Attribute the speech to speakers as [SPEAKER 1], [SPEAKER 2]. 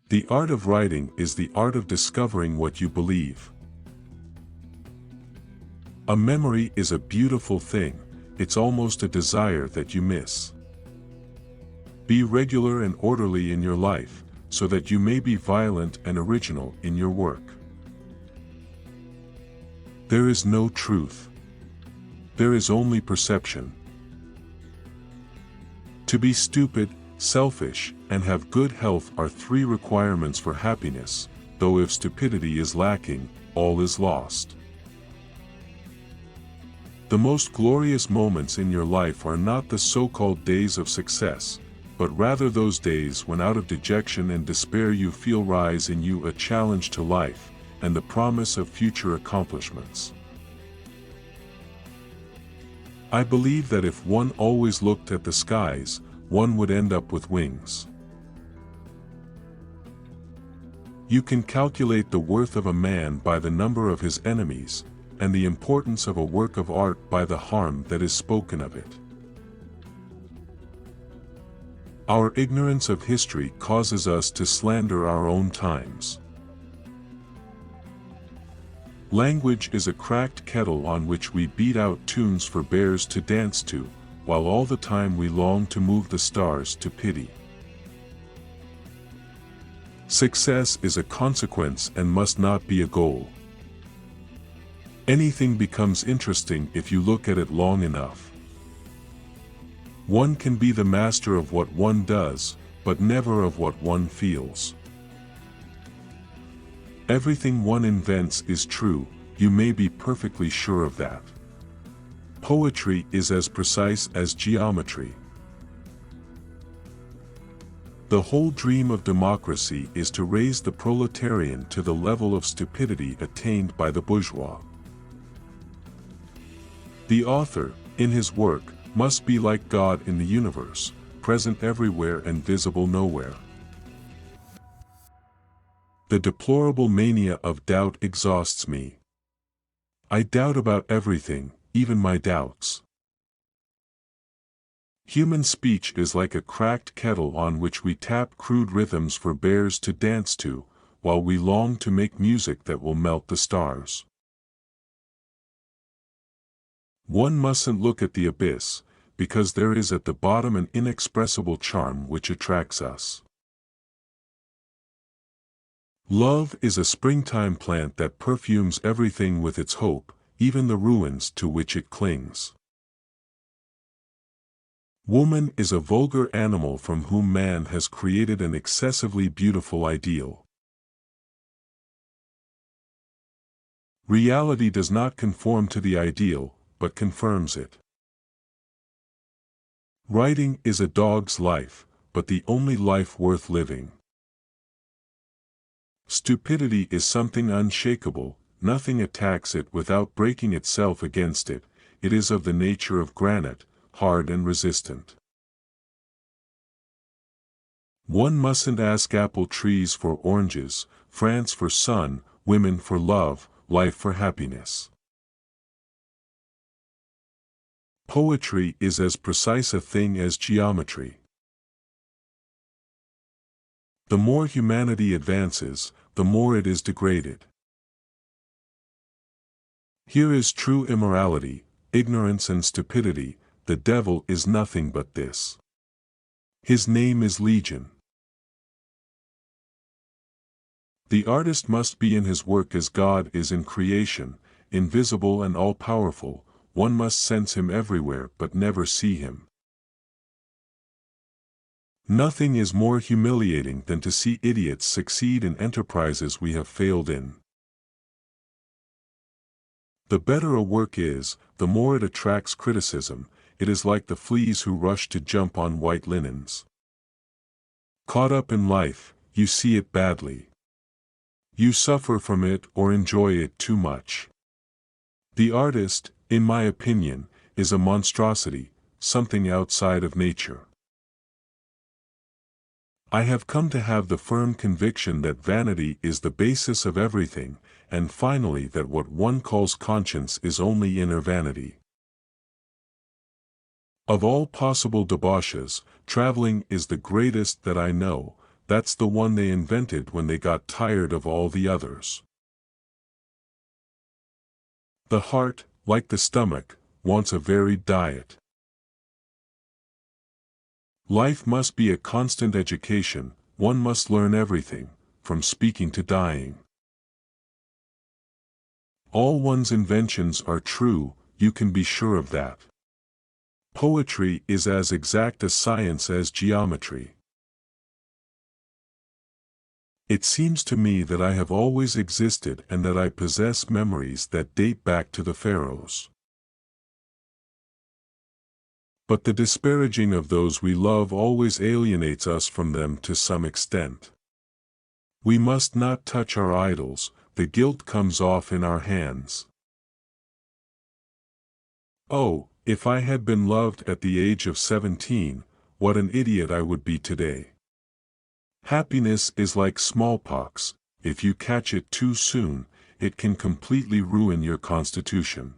[SPEAKER 1] The art of writing is the art of discovering what you believe. A memory is a beautiful thing, it's almost a desire that you miss. Be regular and orderly in your life, so that you may be violent and original in your work. There is no truth. There is only perception. To be stupid, selfish, and have good health are 3 requirements for happiness, though if stupidity is lacking, all is lost. The most glorious moments in your life are not the so-called days of success, but rather those days when out of dejection and despair you feel rise in you a challenge to life, and the promise of future accomplishments. I believe that if one always looked at the skies, one would end up with wings. You can calculate the worth of a man by the number of his enemies, and the importance of a work of art by the harm that is spoken of it. Our ignorance of history causes us to slander our own times. Language is a cracked kettle on which we beat out tunes for bears to dance to, while all the time we long to move the stars to pity. Success is a consequence and must not be a goal. Anything becomes interesting if you look at it long enough. One can be the master of what one does, but never of what one feels. Everything one invents is true, you may be perfectly sure of that. Poetry is as precise as geometry. The whole dream of democracy is to raise the proletarian to the level of stupidity attained by the bourgeois. The author, in his work, must be like God in the universe, present everywhere and visible nowhere. The deplorable mania of doubt exhausts me. I doubt about everything, even my doubts. Human speech is like a cracked kettle on which we tap crude rhythms for bears to dance to, while we long to make music that will melt the stars. One mustn't look at the abyss, because there is at the bottom an inexpressible charm which attracts us. Love is a springtime plant that perfumes everything with its hope, even the ruins to which it clings. Woman is a vulgar animal from whom man has created an excessively beautiful ideal. Reality does not conform to the ideal, but confirms it. Writing is a dog's life, but the only life worth living. Stupidity is something unshakable, nothing attacks it without breaking itself against it, it is of the nature of granite, hard and resistant. One mustn't ask apple trees for oranges, France for sun, women for love, life for happiness. Poetry is as precise a thing as geometry. The more humanity advances, the more it is degraded. Here is true immorality, ignorance and stupidity, the devil is nothing but this. His name is Legion. The artist must be in his work as God is in creation, invisible and all-powerful, one must sense him everywhere but never see him. Nothing is more humiliating than to see idiots succeed in enterprises we have failed in. The better a work is, the more it attracts criticism, it is like the fleas who rush to jump on white linens. Caught up in life, you see it badly. You suffer from it or enjoy it too much. The artist, in my opinion, is a monstrosity, something outside of nature. I have come to have the firm conviction that vanity is the basis of everything, and finally that what one calls conscience is only inner vanity. Of all possible debauches, traveling is the greatest that I know, that's the one they invented when they got tired of all the others. The heart, like the stomach, wants a varied diet. Life must be a constant education, one must learn everything, from speaking to dying. All one's inventions are true, you can be sure of that. Poetry is as exact a science as geometry. It seems to me that I have always existed and that I possess memories that date back to the pharaohs. But the disparaging of those we love always alienates us from them to some extent. We must not touch our idols, the guilt comes off in our hands. Oh, if I had been loved at the age of 17, what an idiot I would be today. Happiness is like smallpox, if you catch it too soon, it can completely ruin your constitution.